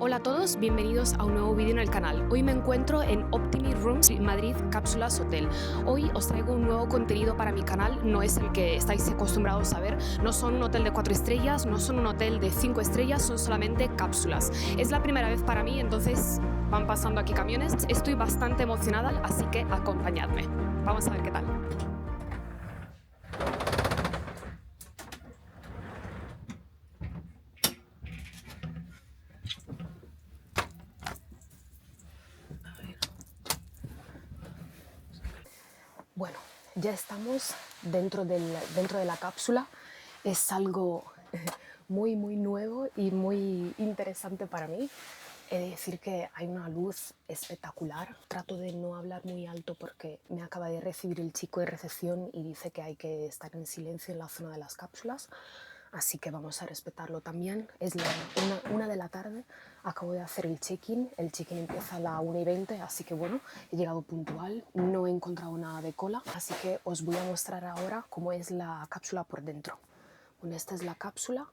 Hola a todos, bienvenidos a un nuevo vídeo en el canal. Hoy me encuentro en Optimi Rooms Madrid Cápsulas Hotel. Hoy os traigo un nuevo contenido para mi canal, no es el que estáis acostumbrados a ver. No son un hotel de 4 estrellas, no son un hotel de 5 estrellas, son solamente cápsulas. Es la primera vez para mí, entonces van pasando aquí camiones. Estoy bastante emocionada, así que acompañadme. Vamos a ver qué tal. Bueno, ya estamos dentro de la cápsula. Es algo muy nuevo y muy interesante para mí. He de decir que hay una luz espectacular. Trato de no hablar muy alto porque me acaba de recibir el chico de recepción y dice que hay que estar en silencio en la zona de las cápsulas. Así que vamos a respetarlo también. Es la una de la tarde, acabo de hacer el check-in. El check-in empieza a la 1:20, así que bueno, he llegado puntual. No he encontrado nada de cola, así que os voy a mostrar ahora cómo es la cápsula por dentro. Bueno, esta es la cápsula.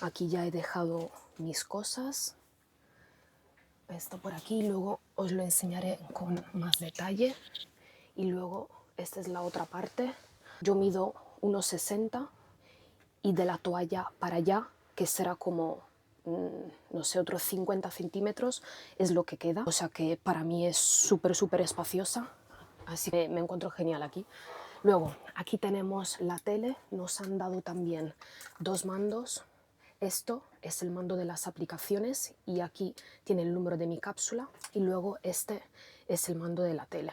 Aquí ya he dejado mis cosas. Esto por aquí, luego os lo enseñaré con más detalle. Y luego esta es la otra parte. Yo mido 1,60 y de la toalla para allá, que será como, no sé, otros 50 centímetros, es lo que queda. O sea que para mí es súper espaciosa, así que me encuentro genial aquí. Luego, aquí tenemos la tele, nos han dado también dos mandos. Esto es el mando de las aplicaciones y aquí tiene el número de mi cápsula y luego este es el mando de la tele.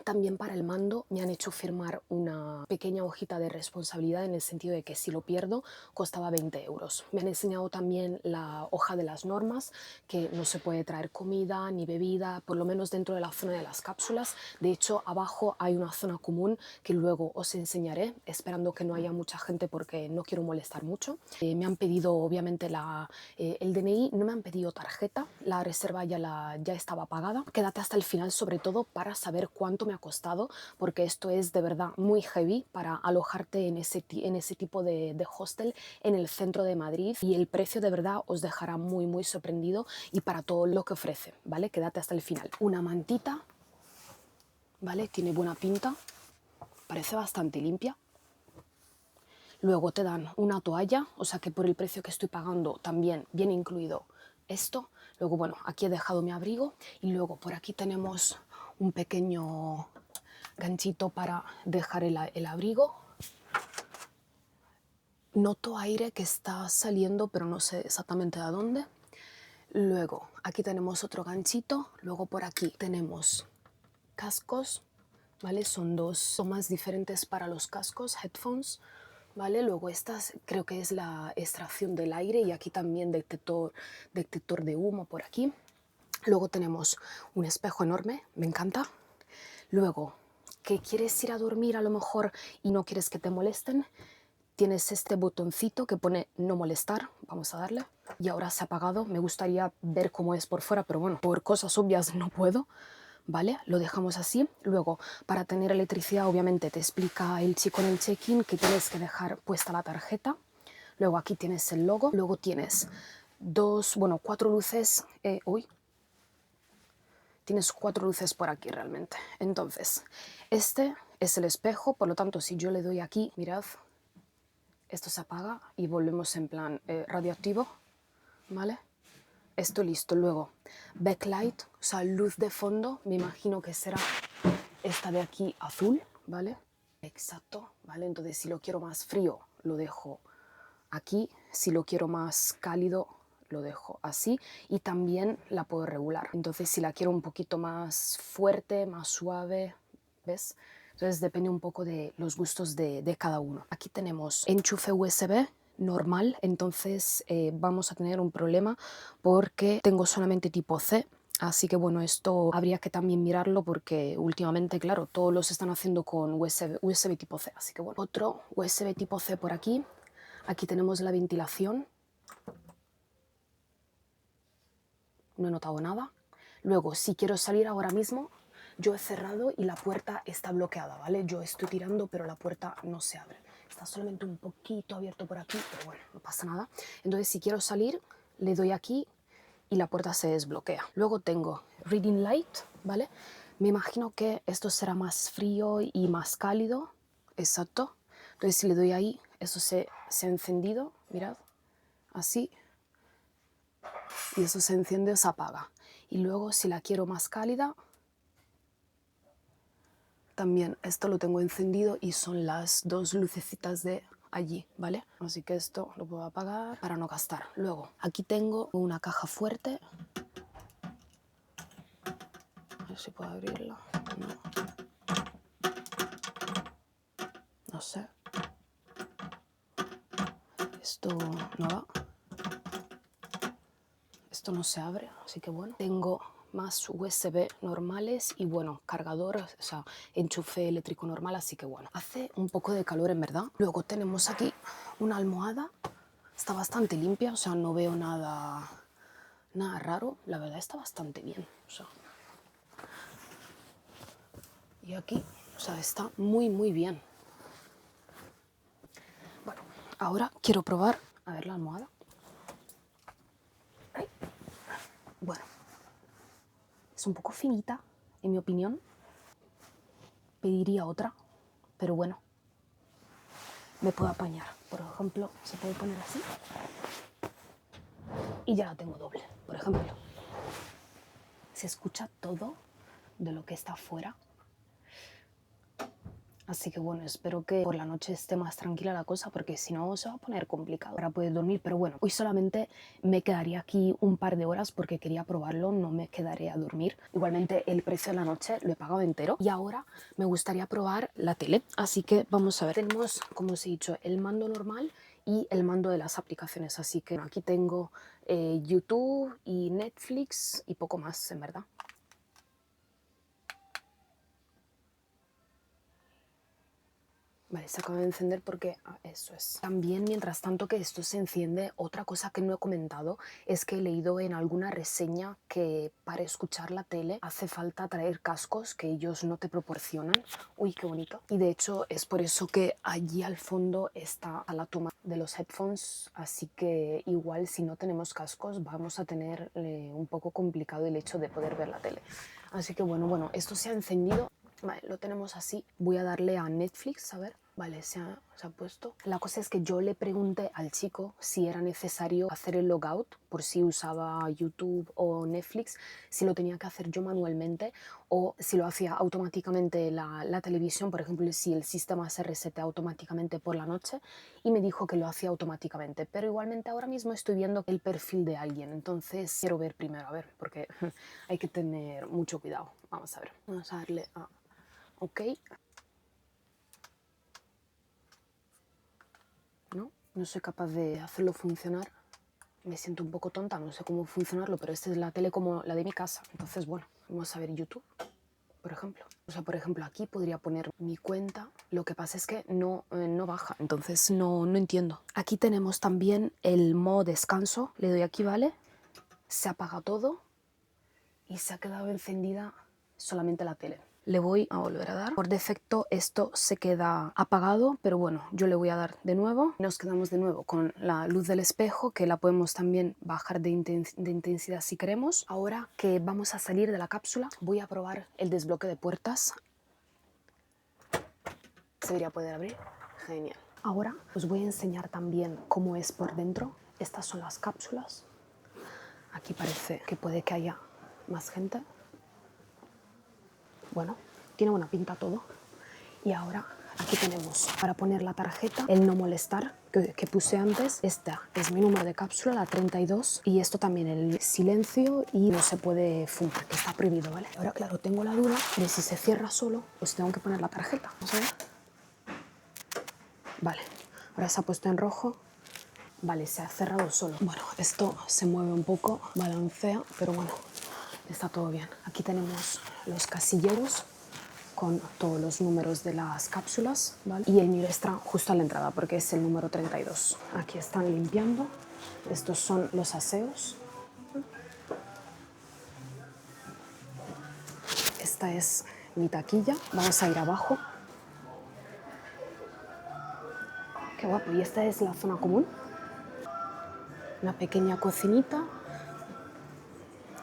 También para el mando me han hecho firmar una pequeña hojita de responsabilidad en el sentido de que si lo pierdo costaba 20 euros. Me han enseñado también la hoja de las normas, que no se puede traer comida ni bebida, por lo menos dentro de la zona de las cápsulas. De hecho, abajo hay una zona común que luego os enseñaré, esperando que no haya mucha gente porque no quiero molestar mucho. Me han pedido obviamente el DNI, no me han pedido tarjeta, la reserva ya estaba pagada. Quédate hasta el final sobre todo para saber cuánto me ha costado, porque esto es de verdad muy heavy para alojarte en ese tipo de hostel en el centro de Madrid, y el precio de verdad os dejará muy sorprendido y para todo lo que ofrece, ¿vale? Quédate hasta el final. Una mantita, ¿vale? Tiene buena pinta, parece bastante limpia. Luego te dan una toalla, o sea que por el precio que estoy pagando también viene incluido esto. Luego, bueno, aquí he dejado mi abrigo y luego por aquí tenemos un pequeño ganchito para dejar el abrigo. Noto aire que está saliendo, pero no sé exactamente a dónde. Luego, aquí tenemos otro ganchito. Luego por aquí tenemos cascos, ¿vale? Son dos tomas diferentes para los cascos, headphones, ¿vale? Luego estas creo que es la extracción del aire y aquí también detector de humo por aquí. Luego tenemos un espejo enorme, me encanta. Luego, que quieres ir a dormir a lo mejor y no quieres que te molesten, tienes este botoncito que pone no molestar, vamos a darle. Y ahora se ha apagado, me gustaría ver cómo es por fuera, pero bueno, por cosas obvias no puedo. ¿Vale? Lo dejamos así. Luego, para tener electricidad, obviamente te explica el chico en el check-in que tienes que dejar puesta la tarjeta. Luego aquí tienes el logo. Luego tienes cuatro luces. Tienes 4 luces por aquí realmente. Entonces, este es el espejo, por lo tanto, si yo le doy aquí, mirad, esto se apaga y volvemos en plan radioactivo, ¿vale? Esto listo. Luego, backlight, o sea, luz de fondo, me imagino que será esta de aquí azul, ¿vale? Exacto, ¿vale? Entonces, si lo quiero más frío, lo dejo aquí. Si lo quiero más cálido, lo dejo así. Y también la puedo regular. Entonces, si la quiero un poquito más fuerte, más suave, ¿ves? Entonces, depende un poco de los gustos de cada uno. Aquí tenemos enchufe USB normal, entonces vamos a tener un problema porque tengo solamente tipo C. Así que bueno, esto habría que también mirarlo porque últimamente, claro, todos los están haciendo con USB tipo C. Así que bueno, otro USB tipo C por aquí. Aquí tenemos la ventilación. No he notado nada. Luego, si quiero salir ahora mismo, yo he cerrado y la puerta está bloqueada, ¿vale? Yo estoy tirando, pero la puerta no se abre. Está solamente un poquito abierto por aquí, pero bueno, no pasa nada. Entonces, si quiero salir, le doy aquí y la puerta se desbloquea. Luego tengo Reading Light, ¿vale? Me imagino que esto será más frío y más cálido. Exacto. Entonces si le doy ahí, eso se ha encendido, mirad, así. Y eso se enciende o se apaga. Y luego si la quiero más cálida, también esto lo tengo encendido y son las dos lucecitas de allí, ¿vale? Así que esto lo puedo apagar para no gastar. Luego, aquí tengo una caja fuerte. A ver si puedo abrirla. No sé. Esto no va. Esto no se abre, así que bueno. Tengo más USB normales y bueno, cargador, o sea, enchufe eléctrico normal, así que bueno. Hace un poco de calor en verdad. Luego tenemos aquí una almohada. Está bastante limpia, o sea, no veo nada raro. La verdad está bastante bien, o sea. Y aquí, o sea, está muy bien. Bueno, ahora quiero probar, a ver la almohada. Ay. Bueno, es un poco finita, en mi opinión. Pediría otra, pero bueno, me puedo apañar. Por ejemplo, se puede poner así y ya la tengo doble. Por ejemplo, se escucha todo de lo que está afuera. Así que bueno, espero que por la noche esté más tranquila la cosa, porque si no se va a poner complicado para poder dormir. Pero bueno, hoy solamente me quedaría aquí un par de horas porque quería probarlo, no me quedaré a dormir. Igualmente el precio de la noche lo he pagado entero y ahora me gustaría probar la tele. Así que vamos a ver, tenemos, como os he dicho, el mando normal y el mando de las aplicaciones. Así que aquí tengo YouTube y Netflix y poco más, en verdad. Vale, se acaba de encender porque eso es. También, mientras tanto que esto se enciende, otra cosa que no he comentado es que he leído en alguna reseña que para escuchar la tele hace falta traer cascos que ellos no te proporcionan. Uy, qué bonito. Y de hecho es por eso que allí al fondo está la toma de los headphones, así que igual si no tenemos cascos vamos a tener un poco complicado el hecho de poder ver la tele. Así que bueno, esto se ha encendido. Vale, lo tenemos así. Voy a darle a Netflix, a ver. Vale, se ha puesto. La cosa es que yo le pregunté al chico si era necesario hacer el logout por si usaba YouTube o Netflix, si lo tenía que hacer yo manualmente o si lo hacía automáticamente la televisión, por ejemplo, si el sistema se resetea automáticamente por la noche, y me dijo que lo hacía automáticamente. Pero igualmente ahora mismo estoy viendo el perfil de alguien, entonces quiero ver primero, a ver, porque hay que tener mucho cuidado. Vamos a ver, vamos a darle a OK. No soy capaz de hacerlo funcionar. Me siento un poco tonta, no sé cómo funcionarlo, pero esta es la tele como la de mi casa. Entonces, bueno, vamos a ver YouTube, por ejemplo. O sea, por ejemplo, aquí podría poner mi cuenta. Lo que pasa es que no baja, entonces no entiendo. Aquí tenemos también el modo descanso. Le doy aquí, ¿vale? Se apaga todo y se ha quedado encendida solamente la tele. Le voy a volver a dar. Por defecto esto se queda apagado, pero bueno, yo le voy a dar de nuevo. Nos quedamos de nuevo con la luz del espejo, que la podemos también bajar de intensidad si queremos. Ahora que vamos a salir de la cápsula, voy a probar el desbloque de puertas. ¿Se debería poder abrir? Genial. Ahora os voy a enseñar también cómo es por dentro. Estas son las cápsulas. Aquí parece que puede que haya más gente. Bueno, tiene buena pinta todo. Y ahora aquí tenemos para poner la tarjeta el no molestar que puse antes. Esta es mi número de cápsula, la 32. Y esto también, el silencio y no se puede fumar, que está prohibido, ¿vale? Ahora, claro, tengo la duda de si se cierra solo, pues tengo que poner la tarjeta. Vamos a ver. Vale, ahora se ha puesto en rojo. Vale, se ha cerrado solo. Bueno, esto se mueve un poco, balancea, pero bueno, está todo bien. Aquí tenemos los casilleros con todos los números de las cápsulas, ¿vale? Y el mío está justo a la entrada porque es el número 32. Aquí están limpiando. Estos son los aseos. Esta es mi taquilla. Vamos a ir abajo. Qué guapo. Y esta es la zona común. Una pequeña cocinita.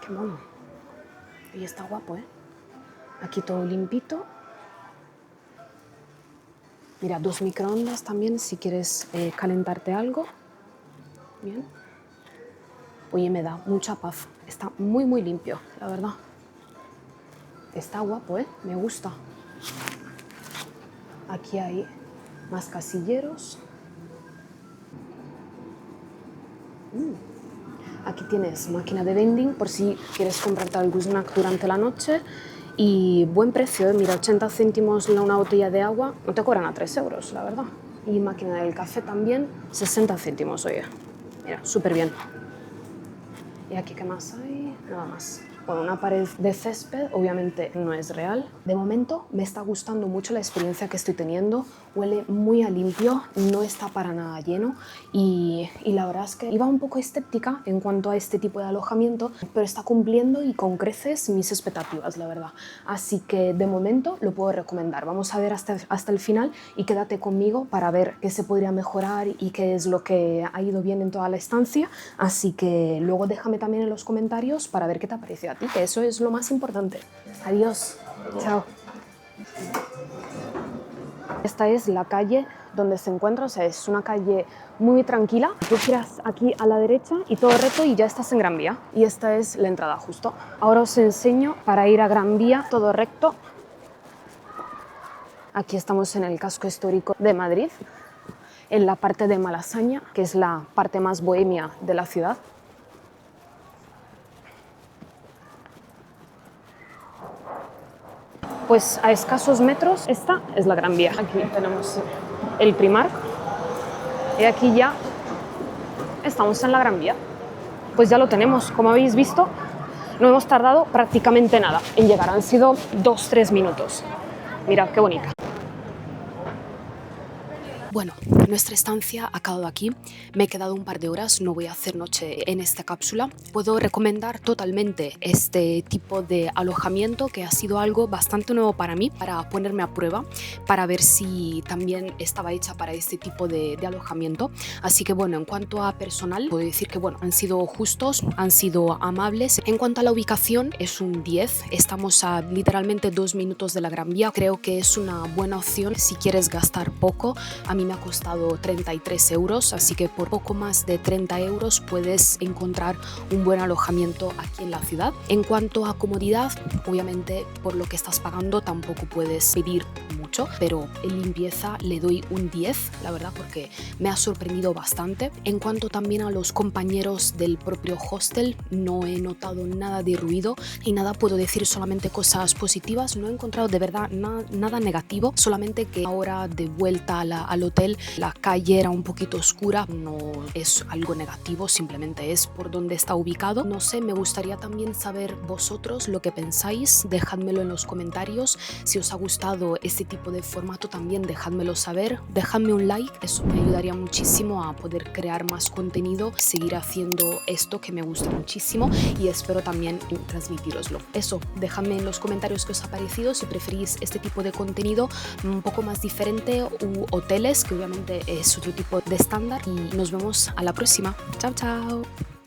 Qué mono. Y está guapo, ¿eh? Aquí todo limpito. Mira, 2 microondas también si quieres calentarte algo. Bien. Oye, me da mucha paz. Está muy, muy limpio, la verdad. Está guapo, ¿eh? Me gusta. Aquí hay más casilleros. Aquí tienes máquina de vending por si quieres comprarte algún snack durante la noche. Y buen precio, ¿eh? Mira, 80 céntimos una botella de agua. No te cobran a 3 euros, la verdad. Y máquina del café también, 60 céntimos, oye. Mira, súper bien. ¿Y aquí qué más hay? Nada más. Bueno, una pared de césped, obviamente no es real. De momento me está gustando mucho la experiencia que estoy teniendo. Huele muy a limpio, no está para nada lleno y la verdad es que iba un poco escéptica en cuanto a este tipo de alojamiento, pero está cumpliendo y con creces mis expectativas, la verdad. Así que de momento lo puedo recomendar. Vamos a ver hasta el final y quédate conmigo para ver qué se podría mejorar y qué es lo que ha ido bien en toda la estancia. Así que luego déjame también en los comentarios para ver qué te ha parecido a ti, que eso es lo más importante. Adiós. Chao. Esta es la calle donde se encuentra, o sea, es una calle muy tranquila. Tú giras aquí a la derecha y todo recto y ya estás en Gran Vía. Y esta es la entrada justo. Ahora os enseño para ir a Gran Vía, todo recto. Aquí estamos en el casco histórico de Madrid, en la parte de Malasaña, que es la parte más bohemia de la ciudad. Pues a escasos metros esta es la Gran Vía. Aquí tenemos el Primark y aquí ya estamos en la Gran Vía. Pues ya lo tenemos, como habéis visto, no hemos tardado prácticamente nada en llegar, han sido 2-3 minutos. Mirad qué bonita. Bueno, nuestra estancia ha acabado aquí. Me he quedado un par de horas, no voy a hacer noche en esta cápsula. Puedo recomendar totalmente este tipo de alojamiento, que ha sido algo bastante nuevo para mí, para ponerme a prueba, para ver si también estaba hecha para este tipo de alojamiento. Así que bueno, en cuanto a personal, puedo decir que bueno, han sido justos, han sido amables. En cuanto a la ubicación, es un 10. Estamos a literalmente 2 minutos de la Gran Vía. Creo que es una buena opción si quieres gastar poco. A mí me ha costado 33 euros, así que por poco más de 30 euros puedes encontrar un buen alojamiento aquí en la ciudad. En cuanto a comodidad, obviamente por lo que estás pagando tampoco puedes pedir mucho, pero en limpieza le doy un 10, la verdad, porque me ha sorprendido bastante. En cuanto también a los compañeros del propio hostel, no he notado nada de ruido y nada, puedo decir solamente cosas positivas. No he encontrado de verdad nada negativo, solamente que ahora de vuelta al hotel la calle era un poquito oscura. No es algo negativo, simplemente es por donde está ubicado. No sé, me gustaría también saber vosotros lo que pensáis, dejádmelo en los comentarios. Si os ha gustado este tipo de formato también dejádmelo saber, dejadme un like, eso me ayudaría muchísimo a poder crear más contenido, seguir haciendo esto que me gusta muchísimo y espero también transmitiroslo. Eso, dejadme en los comentarios qué os ha parecido, si preferís este tipo de contenido un poco más diferente u hoteles, que obviamente es otro tipo de estándar, y nos vemos a la próxima. Chao, chao.